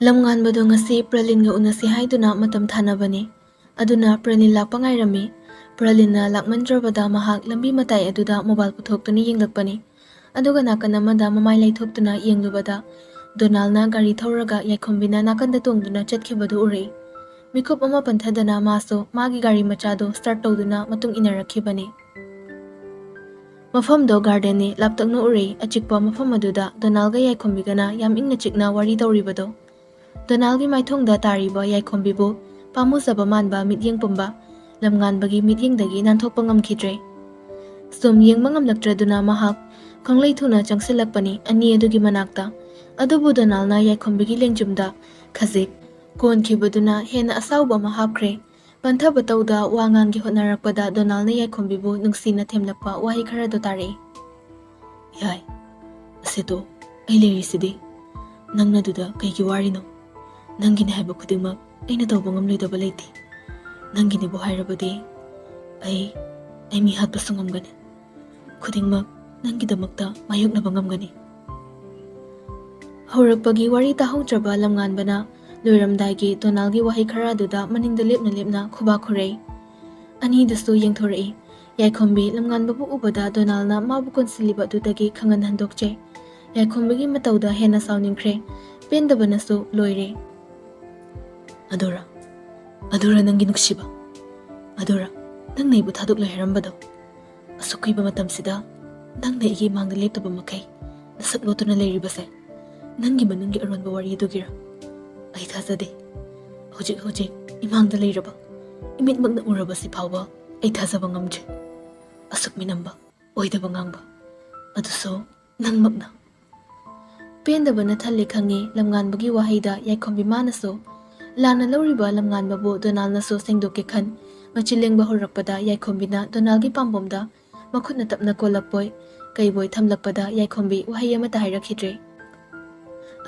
ꯂꯝꯉꯥꯟꯕꯗꯣ ꯉꯁꯤ ꯄ꯭ꯔꯂꯤꯟꯒ ꯎꯅꯁꯤ ꯍꯥꯏꯗꯨꯅ ꯃꯇꯝ ꯊꯥꯅꯕꯅꯤ꯫ ꯑꯗꯨꯅ ꯄ꯭ꯔꯂꯤꯟ ꯂꯥꯛꯄ ꯉꯥꯏꯔꯝꯃꯤ꯫ ꯄ꯭ꯔꯂꯤꯟꯅ ꯂꯥꯛꯃꯟꯗ꯭ꯔꯕꯗ ꯃꯍꯥꯛ ꯂꯝꯕꯤ ꯃꯇꯥꯏ ꯑꯗꯨꯗ ꯃꯣꯕꯥꯏꯜ ꯄꯨꯊꯣꯛꯇꯨꯅ ꯌꯦꯡꯂꯛꯄꯅꯤ꯫ ꯑꯗꯨꯒ ꯅꯥꯀꯟ ꯑꯃꯗ ꯃꯃꯥꯏ ꯂꯩꯊꯣꯛꯇꯨꯅ ꯌꯦꯡꯂꯨꯕꯗ ꯗꯣꯅꯥꯜꯅ ꯒꯥꯔꯤ ꯊꯧꯔꯒ ꯌꯥꯏꯈꯣꯝꯕꯤꯅ ꯅꯥꯀꯟꯗ ꯇꯣꯡꯗꯨꯅ ꯆꯠꯈꯤꯕꯗꯨ ꯎꯔꯛꯏ꯫ ꯃꯤꯀꯨꯞ ꯑꯃ ꯄꯟꯊꯗꯅ ꯃꯥꯁꯨ ꯃꯥꯒꯤ ꯒꯥꯔꯤ ꯃꯆꯥꯗꯣ ꯁ꯭ꯇꯥꯔꯠ ꯇꯧꯗꯨꯅ ꯃꯇꯨꯡ ꯏꯟꯅꯔꯛꯈꯤꯕꯅꯤ꯫ ꯃꯐꯝꯗꯣ ꯒꯥꯔꯗꯦꯟꯅꯤ꯫ ꯂꯥꯞꯇꯛꯅ ꯎꯔꯛꯏ꯫ ꯑꯆꯤꯛꯄ ꯃꯐꯝ ꯑꯗꯨꯗ ꯗꯣꯅꯥꯜꯒ ꯌꯥꯏꯈꯣꯝꯕꯤꯒꯅ ꯌꯥꯝ ꯏꯪꯅ ꯆꯤꯛꯅ ꯋꯥꯔꯤ ꯇꯧꯔꯤꯕꯗꯣ꯫ ꯗꯣꯅꯥꯜꯒꯤ ꯃꯥꯏꯊꯣꯡꯗ ꯇꯥꯔꯤꯕ ꯌꯥꯏꯈꯣꯝꯕꯤꯕꯨ ꯄꯥꯝꯃꯨꯖꯕ ꯃꯥꯟꯕ ꯃꯤꯠꯌꯦꯡ ꯄꯨꯝꯕ ꯂꯝꯉꯥꯟꯕꯒꯤ ꯃꯤꯠꯌꯦꯡꯗꯒꯤ ꯅꯥꯟꯊꯣꯛꯄ ꯉꯝꯈꯤꯗ꯭ꯔꯦ꯫ ꯁꯨꯝ ꯌꯦꯡꯕ ꯉꯝꯂꯛꯇ꯭ꯔꯗꯨꯅ ꯃꯍꯥꯛ ꯈꯪꯂꯩ ꯊꯨꯅ ꯆꯪꯁꯤꯜꯂꯛꯄꯅꯤ ꯑꯅꯤ ꯑꯗꯨꯒꯤ ꯃꯅꯥꯛꯇ꯫ ꯑꯗꯨꯕꯨ ꯗꯣꯅꯥꯜꯅ ꯌꯥꯏꯈꯣꯝꯕꯤꯒꯤ ꯂꯦꯡꯖꯨꯝꯗ ꯈꯖꯤꯛ ꯀꯣꯟꯈꯤꯕꯗꯨꯅ ꯍꯦꯟꯅ ꯑꯁꯥꯎꯕ ꯑꯃ ꯍꯥꯞꯈ꯭ꯔꯦ꯫ ꯄꯟꯊꯕ ꯇꯧꯗ ꯋꯥ ꯉꯥꯡꯒꯦ ꯍꯣꯠꯅꯔꯛꯄꯗ ꯗꯣꯅꯥꯜꯅ ꯌꯥꯏꯈꯣꯝꯕꯤꯕꯨ ꯅꯨꯡꯁꯤꯅ ꯊꯦꯝꯂꯛꯄ ꯋꯥꯍꯩ ꯈꯔꯗꯣ ꯇꯥꯔꯛꯏ꯫ "ꯌꯥꯏ, ꯑꯁꯤꯗꯣ ꯑꯩ ꯂꯩꯔꯤꯁꯤꯗꯤ, ꯅꯪꯅ ꯑꯗꯨꯗ ꯀꯩꯒꯤ ꯋꯥꯔꯤꯅꯣ? ꯅꯪꯒꯤꯅꯤ ꯍꯥꯏꯕ ꯈꯨꯗꯤꯡꯃꯛ ꯑꯩꯅ ꯇꯧꯕ ꯉꯝꯂꯣꯏꯗꯕ ꯂꯩꯇꯦ꯫ ꯅꯪꯒꯤꯅꯤꯕꯨ ꯍꯥꯏꯔꯕꯗꯤ ꯑꯩ ꯃꯤ ꯍꯥꯠꯄꯁꯨ ꯉꯝꯒꯅꯤ꯫ ꯈꯨꯗꯤꯡꯃꯛ ꯅꯪꯒꯤꯗꯃꯛꯇ ꯃꯥꯌꯣꯛꯅꯕ ꯉꯝꯒꯅꯤ"꯫ ꯍꯧꯔꯛꯄꯒꯤ ꯋꯥꯔꯤ ꯇꯥꯍꯧꯗ꯭ꯔꯕ ꯂꯝꯉꯥꯟꯕꯅ ꯂꯣꯏꯔꯝꯗꯥꯏꯒꯤ ꯗꯣꯅꯥꯜꯒꯤ ꯋꯥꯍꯩ ꯈꯔ ꯑꯗꯨꯗ ꯃꯅꯤꯡꯗ ꯂꯦꯞꯅ ꯈꯨꯕꯥꯛ ꯈꯨꯔꯩ꯫ ꯑꯅꯤꯗꯨꯁꯨ ꯌꯦꯡꯊꯣꯔꯛꯏ꯫ ꯌꯥꯏꯈꯣꯝꯕꯤ ꯂꯝꯉꯥꯟꯕꯕꯨ ꯎꯕꯗ ꯗꯣꯅꯥꯜꯅ ꯃꯥꯕꯨ ꯀꯣꯟꯁꯤꯜꯂꯤꯕ ꯑꯗꯨꯗꯒꯤ ꯈꯪꯍꯟ ꯍꯟꯗꯣꯛꯆꯩ꯫ ꯌꯥꯏꯈꯣꯝꯕꯤꯒꯤ ꯃꯇꯧꯗ ꯍꯦꯟꯅ ꯁꯥꯎꯅꯤꯡꯈ꯭ꯔꯦ꯫ ꯄꯦꯟꯗꯕꯅꯁꯨ ꯂꯣꯏꯔꯦ꯫ ꯑꯗꯨꯔ ꯅꯪꯒꯤ ꯅꯨꯡꯁꯤꯕ? ꯑꯗꯨꯔ ꯅꯪꯅ ꯑꯩꯕꯨ ꯊꯥꯗꯣꯛꯂꯣꯏ ꯍꯥꯏꯔꯝꯕꯗꯣ? ꯑꯁꯨꯛ ꯀꯨꯏꯕ ꯃꯇꯝꯁꯤꯗ ꯅꯪꯅ ꯑꯩꯒꯤ ꯃꯥꯡꯗ ꯂꯦꯞꯇꯕ ꯃꯈꯩ ꯅꯁꯛ ꯂꯣꯠꯇꯨꯅ ꯂꯩꯔꯤꯕꯁꯦ ꯅꯪꯒꯤ ꯃꯅꯨꯡꯒꯤ ꯑꯔꯣꯟꯕ ꯋꯥꯔꯤ ꯑꯗꯨꯒꯤꯔ? ꯑꯩ ꯊꯥꯖꯗꯦ꯫ ꯍꯧꯖꯤꯛ ꯏꯃꯥꯡꯗ ꯂꯩꯔꯕ, ꯏꯃꯤꯠꯃꯛꯅ ꯎꯔꯕꯁꯤ ꯐꯥꯎꯕ ꯑꯩ ꯊꯥꯖꯕ ꯉꯝꯗ꯭ꯔꯦ꯫ ꯑꯁꯨꯛ ꯃꯤꯅꯝꯕ, ꯑꯣꯏꯗꯕ ꯉꯥꯡꯕ, ꯑꯗꯨꯁꯨ ꯅꯪꯃꯛꯅ꯫ ꯄꯦꯟꯗꯕꯅ ꯊꯜꯂꯦ ꯈꯪꯉꯤ ꯂꯝꯉꯥꯟꯕꯒꯤ ꯋꯥꯍꯩꯗ ꯌꯥꯏꯈꯣꯝꯕꯤ ꯃꯥꯅꯁꯨ꯫ ꯂꯥꯟꯅ ꯂꯧꯔꯤꯕ ꯂꯝꯉꯥꯟꯕꯕꯨ ꯗꯣꯅꯥꯜꯅꯁꯨ ꯁꯦꯡꯗꯣꯛꯀꯦ ꯈꯟ ꯃꯆꯤꯟ ꯂꯦꯡꯕ ꯍꯧꯔꯛꯄꯗ ꯌꯥꯏꯈꯣꯝꯕꯤꯅ ꯗꯣꯅꯥꯜꯒꯤ ꯄꯥꯝꯕꯣꯝꯗ ꯃꯈꯨꯠꯅ ꯇꯞꯅ ꯀꯣꯜꯂꯛꯄꯣꯏ ꯀꯩꯕꯣꯏ ꯊꯝꯂꯛꯄꯗ ꯌꯥꯏꯈꯣꯝꯕꯤ ꯋꯥꯍꯩ ꯑꯃꯠꯇ ꯍꯥꯏꯔꯛꯈꯤꯗ꯭ꯔꯦ꯫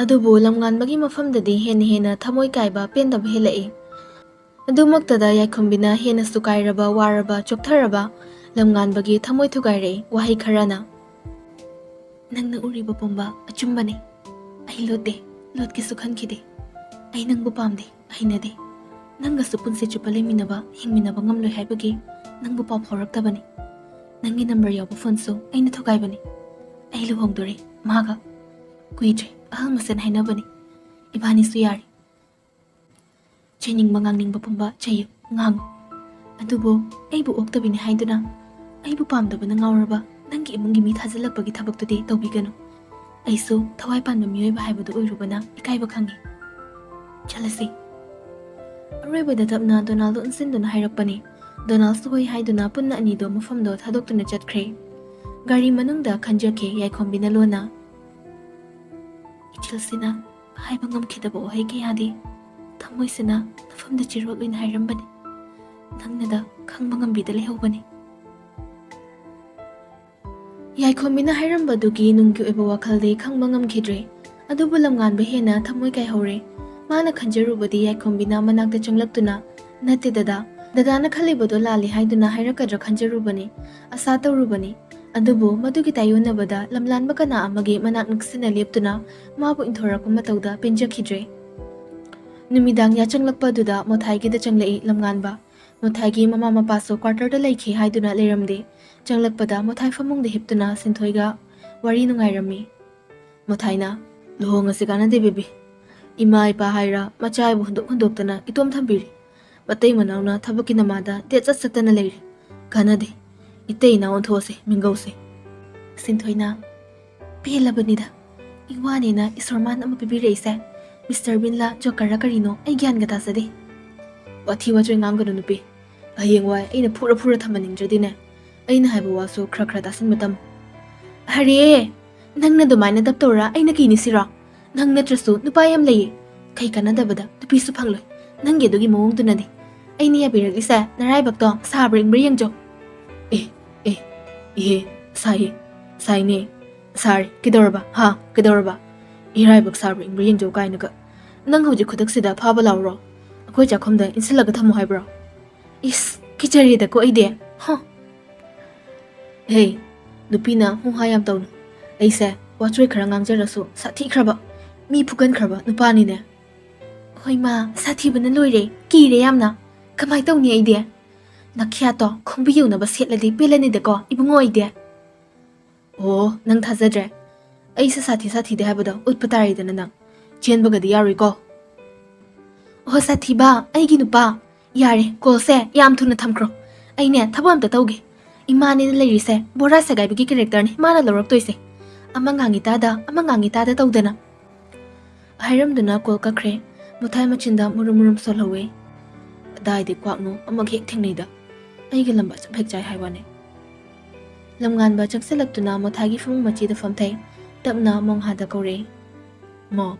ꯑꯗꯨꯕꯨ ꯂꯝꯉꯥꯟꯕꯒꯤ ꯃꯐꯝꯗꯗꯤ ꯍꯦꯟꯅ ꯊꯃꯣꯏ ꯀꯥꯏꯕ ꯄꯦꯟꯗꯕ ꯍꯦꯜꯂꯛꯏ꯫ ꯑꯗꯨꯃꯛꯇꯗ ꯌꯥꯏꯈꯣꯝꯕꯤꯅ ꯍꯦꯟꯅꯁꯨ ꯀꯥꯏꯔꯕ, ꯋꯥꯔꯕ, ꯆꯣꯛꯊꯔꯕ ꯂꯝꯉꯥꯟꯕꯒꯤ ꯊꯃꯣꯏ ꯊꯨꯒꯥꯏꯔꯛꯏ ꯋꯥꯍꯩ ꯈꯔꯅ꯫ "ꯅꯪꯅ ꯎꯔꯤꯕ ꯄꯨꯝꯕ ꯑꯆꯨꯝꯕꯅꯤ꯫ ꯑꯩ ꯂꯣꯠꯇꯦ, ꯂꯣꯠꯀꯦꯁꯨ ꯈꯟꯈꯤꯗꯦ꯫ ꯑꯩ ꯅꯪꯕꯨ ꯄꯥꯝꯗꯦ, ꯍꯩꯅꯗꯦ꯫ ꯅꯪꯒꯁꯨ ꯄꯨꯟꯁꯤ ꯆꯨꯞꯄ ꯂꯩꯃꯤꯟꯅꯕ, ꯍꯤꯡꯃꯤꯟꯅꯕ ꯉꯝꯂꯣꯏ ꯍꯥꯏꯕꯒꯤ ꯅꯪꯕꯨ ꯄꯥꯎ ꯐꯥꯎꯔꯛꯇꯕꯅꯤ꯫ ꯅꯪꯒꯤ ꯅꯝꯕꯔ ꯌꯥꯎꯕ ꯐꯣꯟꯁꯨ ꯑꯩꯅ ꯊꯨꯒꯥꯏꯕꯅꯤ꯫ ꯑꯩ ꯂꯨꯍꯣꯡꯗꯣꯔꯦ ꯃꯥꯒ꯫ ꯀꯨꯏꯗ꯭ꯔꯦ, ꯑꯍꯜ ꯃꯁꯦꯟ ꯍꯥꯏꯅꯕꯅꯤ꯫ ꯏꯕꯥꯅꯤꯁꯨ ꯌꯥꯔꯦ꯫ ꯆꯩꯅꯤꯡꯕ ꯉꯥꯡꯅꯤꯡꯕ ꯄꯨꯝꯕ ꯆꯩꯌꯨ, ꯉꯥꯡꯉꯨ꯫ ꯑꯗꯨꯕꯨ ꯑꯩꯕꯨ ꯑꯣꯛꯇꯕꯤꯅꯤ ꯍꯥꯏꯗꯨꯅ ꯑꯩꯕꯨ ꯄꯥꯝꯗꯕꯅ ꯉꯥꯎꯔꯕ ꯅꯪꯒꯤ ꯏꯃꯨꯡꯒꯤ ꯃꯤ ꯊꯥꯖꯤꯜꯂꯛꯄꯒꯤ ꯊꯕꯛꯇꯨꯗꯤ ꯇꯧꯕꯤꯒꯅꯨ꯫ ꯑꯩꯁꯨ ꯊꯋꯥꯏ ꯄꯥꯟꯕ ꯃꯤꯑꯣꯏꯕ ꯍꯥꯏꯕꯗꯨ ꯑꯣꯏꯔꯨꯕꯅ ꯏꯀꯥꯏꯕ ꯈꯪꯉꯤ꯫ ꯆꯠꯂꯁꯤ"꯫ ꯑꯔꯣꯏꯕꯗ ꯇꯞꯅ ꯗꯣꯅꯥꯜꯗꯣ ꯎꯟꯁꯤꯟꯗꯨꯅ ꯍꯥꯏꯔꯛꯄꯅꯤ꯫ ꯗꯣꯅꯥꯜꯁꯨ ꯍꯣꯏ ꯍꯥꯏꯗꯨꯅ ꯄꯨꯟꯅ ꯑꯅꯤꯗꯣ ꯃꯐꯝꯗꯣ ꯊꯥꯗꯣꯛꯇꯨꯅ ꯆꯠꯈ꯭ꯔꯦ꯫ ꯒꯥꯔꯤ ꯃꯅꯨꯡꯗ ꯈꯟꯖꯈꯤ ꯌꯥꯏꯈꯣꯝꯕꯤꯅ ꯂꯣꯟꯅ꯫ "ꯏꯆꯤꯜꯁꯤꯅ ꯍꯥꯏꯕ ꯉꯝꯈꯤꯗꯕ ꯋꯥꯍꯩ ꯀꯌꯥꯗꯤ ꯊꯃꯣꯏꯁꯤꯅ ꯅꯐꯝꯗ ꯆꯤꯔꯣꯜ ꯑꯣꯏꯅ ꯍꯥꯏꯔꯝꯕꯅꯤ꯫ ꯅꯪꯅꯗ ꯈꯪꯕ ꯉꯝꯕꯤꯗ ꯂꯩꯍꯧꯕꯅꯤ"꯫ ꯌꯥꯏꯈꯣꯝꯕꯤꯅ ꯍꯥꯏꯔꯝꯕꯗꯨꯒꯤ ꯅꯨꯡꯒꯤ ꯑꯣꯏꯕ ꯋꯥꯈꯜꯗꯤ ꯈꯪꯕ ꯉꯝꯈꯤꯗ꯭ꯔꯦ꯫ ꯑꯗꯨꯕꯨ ꯂꯝꯉꯥꯟꯕ ꯍꯦꯟꯅ ꯊꯃꯣꯏ ꯀꯥꯏꯍꯧꯔꯦ꯫ ꯃꯥꯅ ꯈꯟꯖꯔꯨꯕꯗꯤ ꯌꯥꯏꯈꯣꯝꯕꯤꯅ ꯃꯅꯥꯛꯇ ꯆꯪꯂꯛꯇꯨꯅ "ꯅꯠꯇꯦ ꯗꯗꯥ, ꯗꯗꯥꯅ ꯈꯜꯂꯤꯕꯗꯣ ꯂꯥꯜꯂꯤ" ꯍꯥꯏꯗꯨꯅ ꯍꯥꯏꯔꯛꯀꯗ꯭ꯔꯥ ꯈꯟꯖꯔꯨꯕꯅꯤ, ꯑꯁꯥ ꯇꯧꯔꯨꯕꯅꯤ꯫ ꯑꯗꯨꯕꯨ ꯃꯗꯨꯒꯤ ꯇꯥꯏꯌꯣꯟꯅꯕꯗ ꯂꯝꯂꯥꯟꯕ ꯀꯅꯥ ꯑꯃꯒꯤ ꯃꯅꯥꯛ ꯅꯛꯁꯤꯟꯅ ꯂꯦꯞꯇꯨꯅ ꯃꯥꯕꯨ ꯏꯟꯊꯣꯔꯛꯄ ꯃꯇꯧꯗ ꯄꯦꯟꯖꯈꯤꯗ꯭ꯔꯦ꯫ ꯅꯨꯃꯤꯗꯥꯡ ꯌꯥꯆꯪꯂꯛꯄꯗꯨꯗ ꯃꯣꯊꯥꯏꯒꯤꯗ ꯆꯪꯂꯛꯏ ꯂꯝꯉꯥꯟꯕ꯫ ꯃꯣꯊꯥꯏꯒꯤ ꯃꯃꯥ ꯃꯄꯥꯁꯨ ꯀ꯭ꯋꯥꯔꯇꯔꯗ ꯂꯩꯈꯤ ꯍꯥꯏꯗꯨꯅ ꯂꯩꯔꯝꯗꯦ꯫ ꯆꯪꯂꯛꯄꯗ ꯃꯣꯊꯥꯏ ꯐꯃꯨꯡꯗ ꯍꯤꯞꯇꯨꯅ ꯁꯤꯟꯊꯣꯏꯒ ꯋꯥꯔꯤ ꯅꯨꯡꯉꯥꯏꯔꯝꯃꯤ꯫ ꯃꯣꯊꯥꯏꯅ "ꯂꯨꯍꯣꯡꯉꯁꯤ ꯀꯥꯟꯅꯗꯦ ꯕꯦꯕꯤ. ꯏꯃꯥ ꯏꯄꯥ ꯍꯥꯏꯔ ꯃꯆꯥ ꯍꯥꯏꯕꯨ ꯍꯨꯟꯗꯣꯛꯇꯅ ꯏꯇꯣꯝ ꯊꯝꯕꯤꯔꯤ. ꯃꯇꯩ ꯃꯅꯥꯎꯅ ꯊꯕꯛꯀꯤ ꯅꯃꯥꯗ ꯗꯦꯠ ꯆꯠꯇꯅ ꯂꯩꯔꯤ. ꯀꯥꯟꯅꯗꯦ. ꯏꯇꯩ ꯏꯅꯥꯎ ꯑꯣꯟꯊꯣꯛꯑꯁꯤ, ꯃꯤꯡꯒꯧꯁꯤ". ꯁꯤꯟꯊꯣꯏꯅ "ꯄꯦꯜꯂꯕꯅꯤꯗ. ꯏꯋꯥꯅꯦꯅ ꯏꯁꯣꯔꯃꯥꯟ ꯑꯃ ꯄꯤꯕꯤꯔꯛꯏꯁꯦ ꯃꯤꯁꯇꯔ ꯕꯤꯟꯂꯥ ꯖꯣꯀꯔꯔ ꯀꯔꯤꯅꯣ ꯑꯩ ꯒ꯭ꯌꯥꯟꯒ ꯇꯥꯖꯗꯦ". "ꯋꯥꯊꯤ ꯋꯥꯆꯣꯏ ꯉꯥꯡꯒꯅꯨ ꯅꯨꯄꯤ. ꯍꯌꯦꯡꯋꯥꯏ ꯑꯩꯅ ꯐꯨꯔ ꯊꯝꯍꯟꯅꯤꯡꯗ꯭ꯔꯗꯤꯅꯦ, ꯑꯩꯅ ꯍꯥꯏꯕ ꯋꯥꯁꯨ ꯈꯔ ꯇꯥꯁꯤꯟꯕ ꯇꯝꯃꯨ". "ꯑꯔꯦ, ꯅꯪꯅ ꯑꯗꯨꯃꯥꯏꯅ ꯗꯞ ꯇꯧꯔ ꯑꯩꯅ ꯀꯤꯅꯤꯁꯤꯔꯣ? ꯅꯪ ꯅꯠꯇ꯭ꯔꯁꯨ ꯅꯨꯄꯥ ꯌꯥꯝ ꯂꯩꯌꯦ. ꯀꯩ ꯀꯥꯟꯅꯗꯕꯗ ꯅꯨꯄꯤꯁꯨ ꯐꯪꯂꯣꯏ. ꯅꯪꯒꯤ ꯑꯗꯨꯒꯤ ꯃꯑꯣꯡꯗꯨꯅꯗꯤ ꯑꯩꯅ ꯌꯥꯕꯤꯔꯛꯂꯤꯁꯦ ꯅꯔꯥꯏꯕꯛꯇꯣ ꯁꯥꯕ꯭ꯔꯥ ꯏꯪꯕ꯭ꯔꯥ ꯌꯦꯡꯖꯧ". ꯑꯦ ꯏꯍꯦ, ꯁꯥꯏꯅꯦ. ꯁꯥꯔꯤ, ꯀꯩꯗꯧꯔꯕ? ꯀꯩꯗꯧꯔꯕ? ꯏꯔꯥꯏꯕꯛ ꯁꯥꯕ꯭ꯔꯥ ꯏꯪꯕ꯭ꯔꯥ ꯌꯦꯡꯖꯧ ꯀꯥꯏꯅꯒ. ꯅꯪ ꯍꯧꯖꯤꯛ ꯈꯨꯗꯛꯁꯤꯗ ꯐꯥꯕ ꯂꯥꯎꯔꯣ? ꯑꯩꯈꯣꯏ ꯆꯥꯛꯈꯨꯝꯗ ꯏꯟꯁꯤꯜꯂꯒ ꯊꯝꯃꯣ ꯍꯥꯏꯕ꯭ꯔꯣ? ꯏꯁ, ꯀꯤꯖꯔꯦꯗꯀꯣ ꯑꯩꯗꯤ. ꯍꯦ, ꯅꯨꯄꯤꯅ ꯍꯨꯍꯥ ꯌꯥꯝ ꯇꯧꯅꯨ. ꯑꯩꯁꯦ ꯋꯥꯆꯣꯏ ꯈꯔ ꯉꯥꯡꯖꯔꯁꯨ ꯁꯥꯊꯤꯈ꯭ꯔꯕ, ꯃꯤ ꯐꯨꯒꯟꯈ꯭ꯔꯕ ꯅꯨꯄꯥꯅꯤꯅꯦ꯫ Hoi ma, sathibana loire, kire yamna. Kamai tawni aide. Nakya to khongbiyu na ba setladi pelani de ko ibungo aide. Oh, nang thajadre. Ai sa sathi de habado utpatari dana nang. Chenbagadi yari ko. Oh sathiba, ai gi nupa. Yare, call se yam thuna thamkro. Ai ne thabam ta tawge. Imani na leiri se bora sagai bagi character ni mana lorok toise. Amangangi tada tawdana. Hairam dana call ka kre. Muthai machinda murum solhawe. Dai de kwakno amag hek thingnida. Ai gi lamba chak chai haiwane. Lamngan ba chakselak tuna muthai gi famung machi da famthai. Tapna mong hada kore. Mo.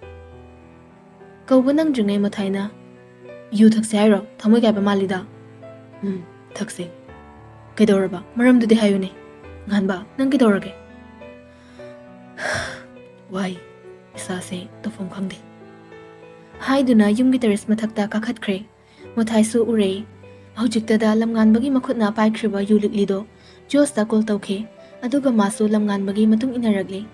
Kaubanang jungay muthai na. Yu thakse hairo thamoy kay ba malida. Thakse. Kaidoraba maram dudi hayune. Ngan ba nang kaidorage. Why? Isa se tofong khangde. Haiduna yumgi teres mathakta kakhat kre. Muthai su ure. Haujikta da lamngan bagi makhutna paikriba yulik lido. Josta kol tawke. Aduga masu lamngan bagi matung inaragli.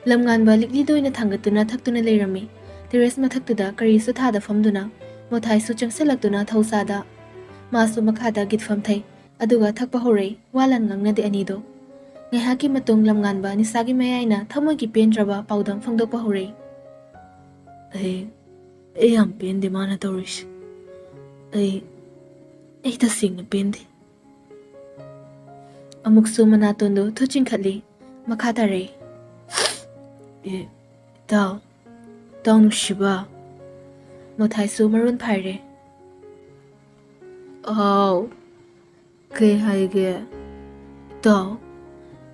Lamngan ba liklido ina thangatuna thaktuna leirami. Teres mathaktuda kari su thada famduna. Muthai su changselakduna thausada. Masu makhada git famthai. Aduga thakpa hore. Walan ngangna de anido. Ngahaki matung lamngan ba nisagi mayayna thamoy ki pendraba paudang fangdokpa hore. Ay am pen de mana torish. Ay tasing na pen de. Amuksu manatondo thuching khatli. Makhatare. Tao nushiba. Muthai su marun phaire. Kay haige. Tao.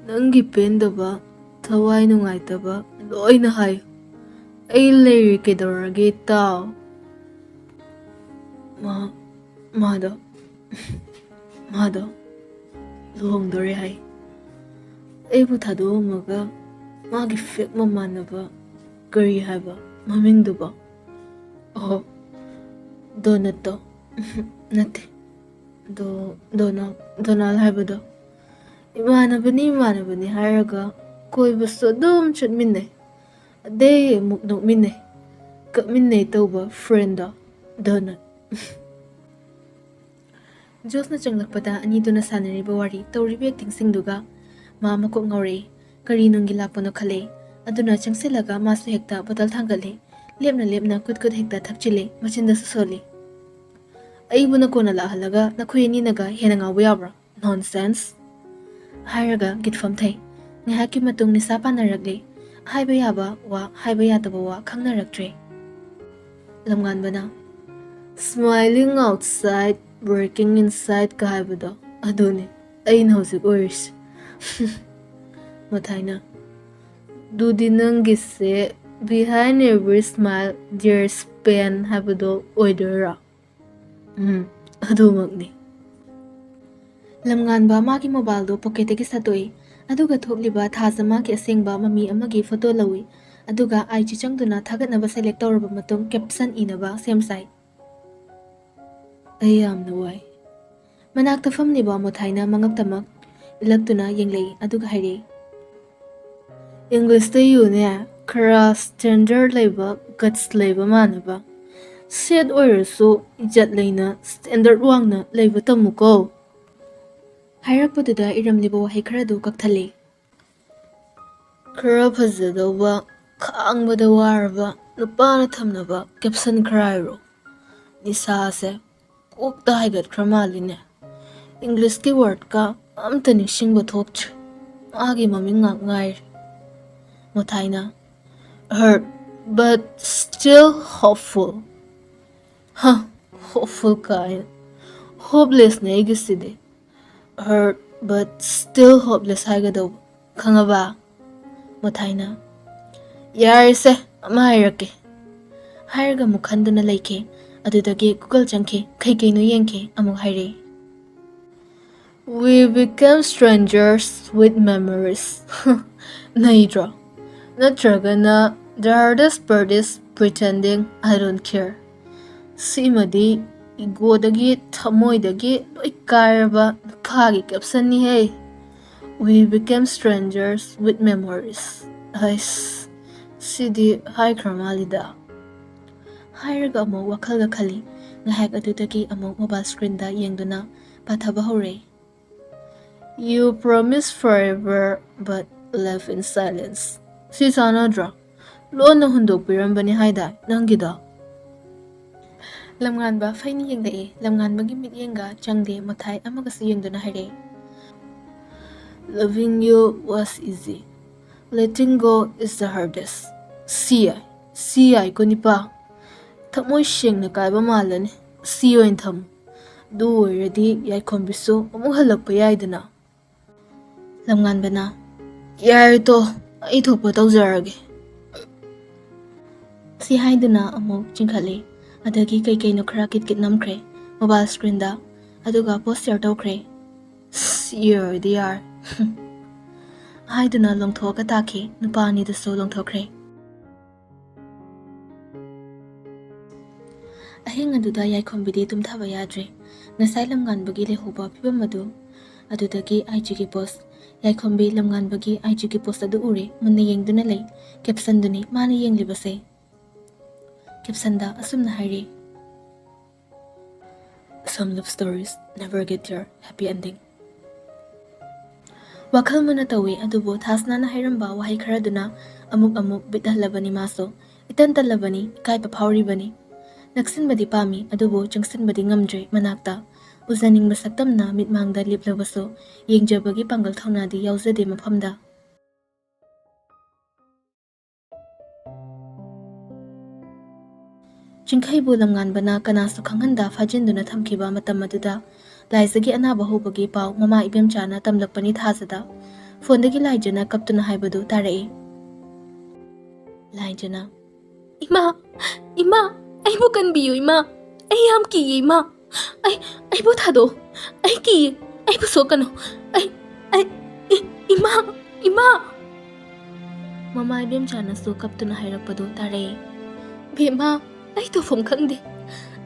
Nangi pendaba. Thawai nungaitaba. Loi na hayo. Ay layri kidorage tao. Mado. Luhong dore hay. Ay butado maga. Magi fik mamanaba. Kari haba. Maming duba. Donut to. Nate. Donal habado. Imanabani haraga. Koi baso dum chut minne. Ade muknok minne. Kap minne tawba frienda. Donut. Jos na changlakpada ani duna sanariba wari tawribi acting singduga. Mama ko ngore. Kari nung gilakpo no khale. Aduna changsilaga masu hekta batal thangale. Lepna kut hekta thakchile. Machinda susoli. Ay buna ko nalahalaga na kuyani naga henanga wiyabra. Nonsense. Haraga gitfam thay. Ngahaki matung ni sapa naragli. Haiba yaba wa haiba yataba wa khang naraktre. Lamngan bana. Smiling outside, working inside ka haibado. Adone. Ay nausik oris. Muthai Dudi nang gise behind every smile there's pain habado oidera. Adu magni. Lamngan ba maki mobile do pocket ki satoi. Aduga thokliba thasama ki asengba mami amagi photo lawi. Aduga ai chichangduna thagatnaba select tawraba matung caption inaba semsai. Ayam nawai. Manakta famliba Muthai na mangaktamak ilagtuna yenglei aduga haire. English tayo niya, kara standard labor, guts labor manaba. Said oiraso, ijat layna, standard wang na labor tamuko. Hairak pa duda iram libo wahay karado kakthali. Kara pazadaw ba, kaang badawar ba, napana tamna ba, kapsan karairo. Nisase, kukta haigat kramali niya. English ki word ka, amta nishing batokch. Agi maming ngayr. Muthai hurt, but still hopeful. Hopeful kind. Hopeless na igiside. Hurt, but still hopeless hagadaw. Kangaba. Muthai Yarise, amahirake. Haraga mukhanda na laike. Adudagi Google janke, kay no yenke, among hire. We become strangers with memories. Naidra. Natragana, the hardest part is pretending I don't care. Simadi, igodagi, tamoydagi, loy karaba, pagi kapsan ni hey. We became strangers with memories. Sidi, hi kramalida. Hairaga amok wakhalga khali ngahak adudagi amok mobile screen da yengduna pathaba hore. You promise forever but live in silence. Si sanadra. Lona hundok pirambani haida nangida. Lamnganba faini yengdae lamnganbagi mityenga changde mathai amagasi yengduna hare. Loving you was easy. Letting go is the hardest. CI ko nipa. Thamoy shengna kaiba malani. CI oin tham. Du oiradi yai khombiso amuk halakpa yaidana. Lamnganbana. Yai to ai thokpa tawjarage. Si haiduna amuk chingkhali. Adagi kai no khara kit namkhre. Mobile screen da. Aduga poster tawkhre. CI dear. Haiduna longthoka taki nupani da so longthokre. Ahing aduda yai khombidi tumthaba yadre. Ngasai lamnganbagi lehoba phibam adu. Adudagi IG post. Yai khombi lamnganbagi IG post adu ure munna yengduna lay. Caption duni mani yenglibase. Caption da asumna hairi. Some love stories never get their happy ending. Wakhal muna tawi adubo thasna na hairamba wahai kharaduna amuk bitahlabani maso itan talabani kai paphawri bani naksin badi pami adubo jangsin badi ngamdre manakta uzaning masaktamna mitmangda liplabaso yengjabagi pangal thawna di yauzade maphamda Jingkhai bu lamnganbana kanasu khanghanda phajinduna thamkhiba matam aduda laizagi anaba hobagi paw mama ibemchana tamlakpani thazada phondagi laijana kaptuna haibadu tarai laijana ima ai bu kanbiyu ima ai yam ki ima ai bu thado ai ki ai bu sokano ai ima mama ibemchana so kaptuna hairakpadu tarai bema ai to phom khangde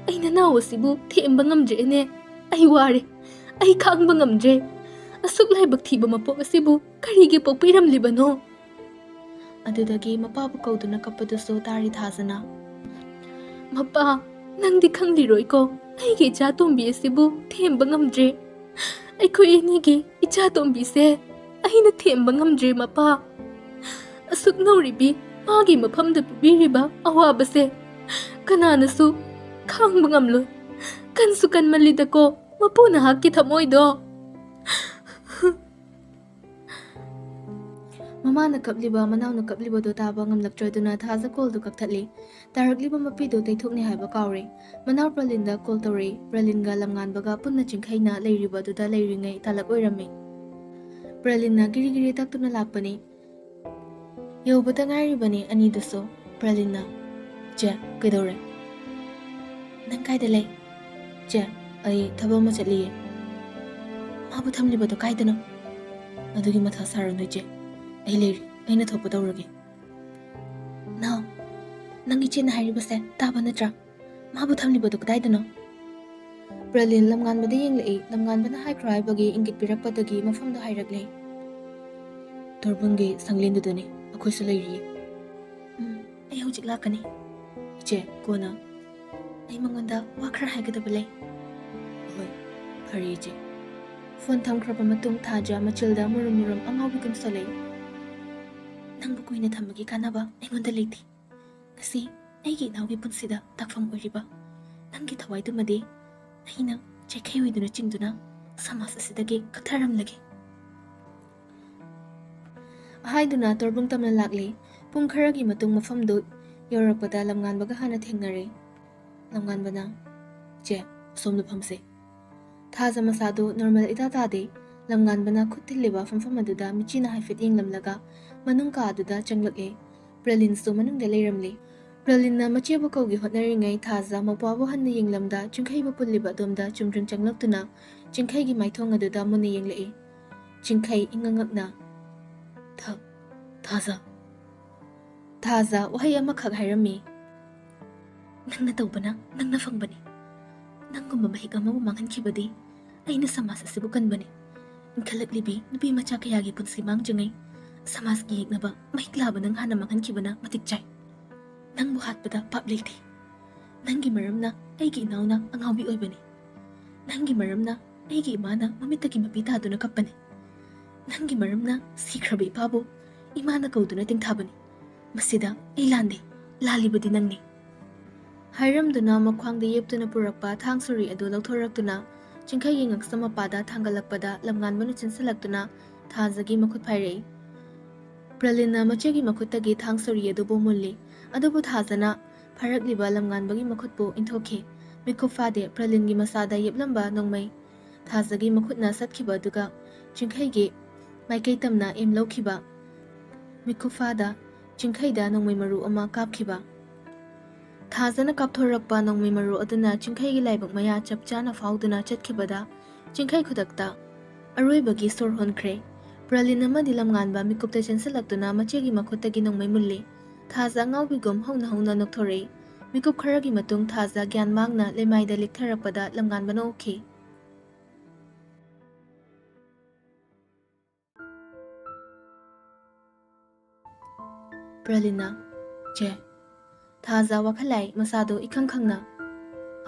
ai nanaw asibu themba ngamjre ne ai ware ai khangba ngamjre asuk laibak thiba mapok asibu karige pokpiram libano adudagi mapabu kauduna kapadu so tari thasana mapa nangdi khangliroi ko ai ge cha tombi asibu themba ngamjre ai khoi ni ge icha tombi se ai na themba ngamjre mapa asuk nauribi magi maphamda pubiriba awaba se kananasu khangba ngamlo kansu kan malida ko mapuna hakki thamoido mama na kapliba manaw na kapliba do taba ngamlaktroiduna thaza call do kakthali tarakliba mapido taithokni haiba kawre manaw pralinda call tore pralinga lamnganbaga punna chingkhaina leiriba do da leiringai talak oirame pralinna giri taktuna lakpani yobata ngairibani ani doso pralinna je kedore nang kaida lei je ai thaba ma chaliye mabu thamliba do kaidano adugi matha sarang je ai leri aina thopa tawrage now nangi chena hairibase taba natra mabu thamliba do kaidano Berlin lamngan bada yenglei lamngan bana hai cry bagi ingit pirakpadagi mafam da hairakle torbungi sanglin dudani akhoi su leiri ai hojik lakani je kona ai mangonda wakhra haigadaba lei hoi phari je phone thamkhraba matung thaja machilda murum angawi kun solei nangbu kuina thamagi kanaba aingonda leiti ngasi aigi nawgi punsida takfam oiriba nangi thawai dumadi aina chekhai oiduna chingduna samas asidagi katharam lagi haiduna torbung tamna lakli pung kharagi matung mafam do yorakpada lamngan baga hana thengnare lamngan bana je somna phamse thaja masado normal ita tade lamngan bana khuttiliba famfam aduda michina haifet yenglamlaga manung ka aduda changlake pralin so manung de leiramle pralin na macheba kawgi hotnaringai thaja mapabu hanna yenglamda chingkhai ba pulliba domda chumring changlaktuna chingkhai gi maithong aduda munne yenglei chingkhai ingangakna Thaza wahai ama khak hairami nangna tawbana nangna fangbani nangumba mahik ama manghan khibadi aina samas asibu kanbani inkhalaklibi nubi macha kayagi punsi mangjangai samas gi yeknaba mahiklaba nang hana manghan khibana matik chai nangbu hatpada papleti Nangi maramna aigi inauna angawbi oibani. Nangi maramna aigi imana mamitaki mapita aduna kappani. Nangi maramna sikrabi ipabu imana kauduna tingthabani. Masida ilande lalibadi nangni. Hairamduna makhwangda yeptuna purakpa thangsuri adu lauthoraktuna chingkhai ngaksama pada thangalakpada lamnganbanu chinsalakuna thazagi makhut phairei. Pralina machegi makhutagi thangsuri adu bomulli adubu thazana pharakliba lamnganbagi makhutpu intokhe mikhufade pralingi masada yeplamba nongmai thazagi makhutna satkhiba duga chingkhaigi maikai tamna em laukhiba mikhufada chingkhaida nongmai maru ama kapkhiba thazana kapthorakpa nongmai maru aduna chingkhaigi laibak maya chapchana fauduna chatkhibada chingkhai khudakta aroibagi sor honkhre pralina madi lamnganba mikupta chensalakuna machegi makhutagi nongmai mulli thaza ngawbigum hongna hongna nokthorei mikup kharagi matung thaza gyan mangna lemaida liktharakpada lamnganbana okhi Pralina che thaza wakhalai masado ikhang khangna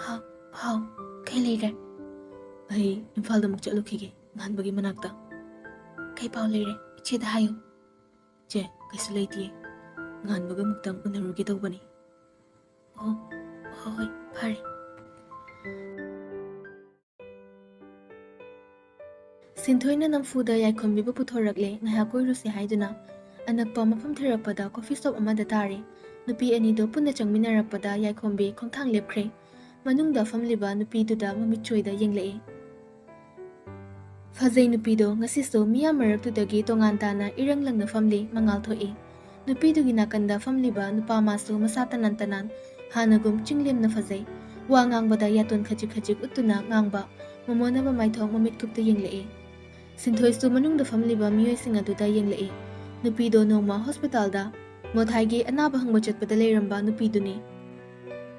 ha kai leire ai imphal da muk chalukhige nganbagi manakta kai paw leire che da hayo che kaisu leiti nganbaga muktang unarugi tawbani hoi phari Sinthoina namfuda yaikhombiba puthorakle ngaya koirusi haiduna anakpa mafam thirakpada coffee shop amada tare nupi ani do punna changminarakpada yaikhombi khongthang lepkhre manungda famliba nupi duda mamichoida yenglei Fazai nupi do ngasi so miya marak tudagi tongan tana iranglangna famli mangal thoi nupi dugi nakanda famliba nupa masu masatanan tanan hanagum chinglemna fazai wa ngangbada yaton khajik khajik utuna ngangba momona ba maithong mamit kupta yenglei Sinthoi su manungda famliba miyoi singa duda yenglei nupi do noma hospital da mothai anaba hangba chatpada leiramba nupi duni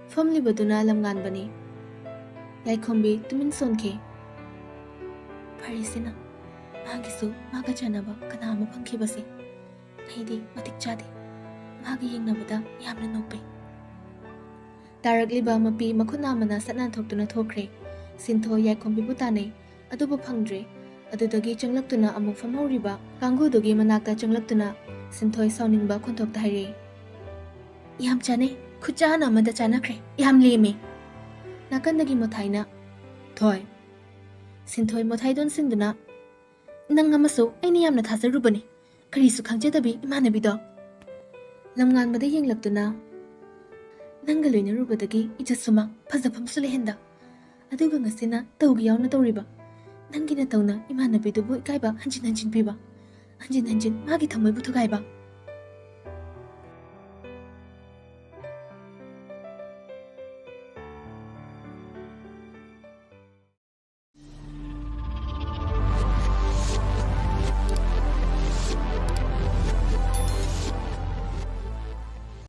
famliba duna lamngan bani yaikhombi tumin sonkhe Parisina magisu maga chanaba kanama pangkhibase naidi matik chade magi yengnabada yamna nokpe Tarakliba mapi makhuna mana satnan thoktuna thokre Sintho yaikhombi butane adubu phangdre adudagi changlaktuna amuk famhoriba kanggu dogi manakta changlaktuna Sinthoi sauningba khonthokta haire yam chane khuchana amada chanakre yam leme nakandagi mothaina thoi Sinthoi mothai don singduna nang amaso aini yamna thazarubani karisu khangjedabi imanabi do lamngan bada yenglaktuna nanga loina rubadagi ijasuma phazapam sulehenda aduga ngasina tawgi yauna tawriba nangina tawna imanabi dubu ikaiba hanjin piba hanjin magi thamoi buthu gaiba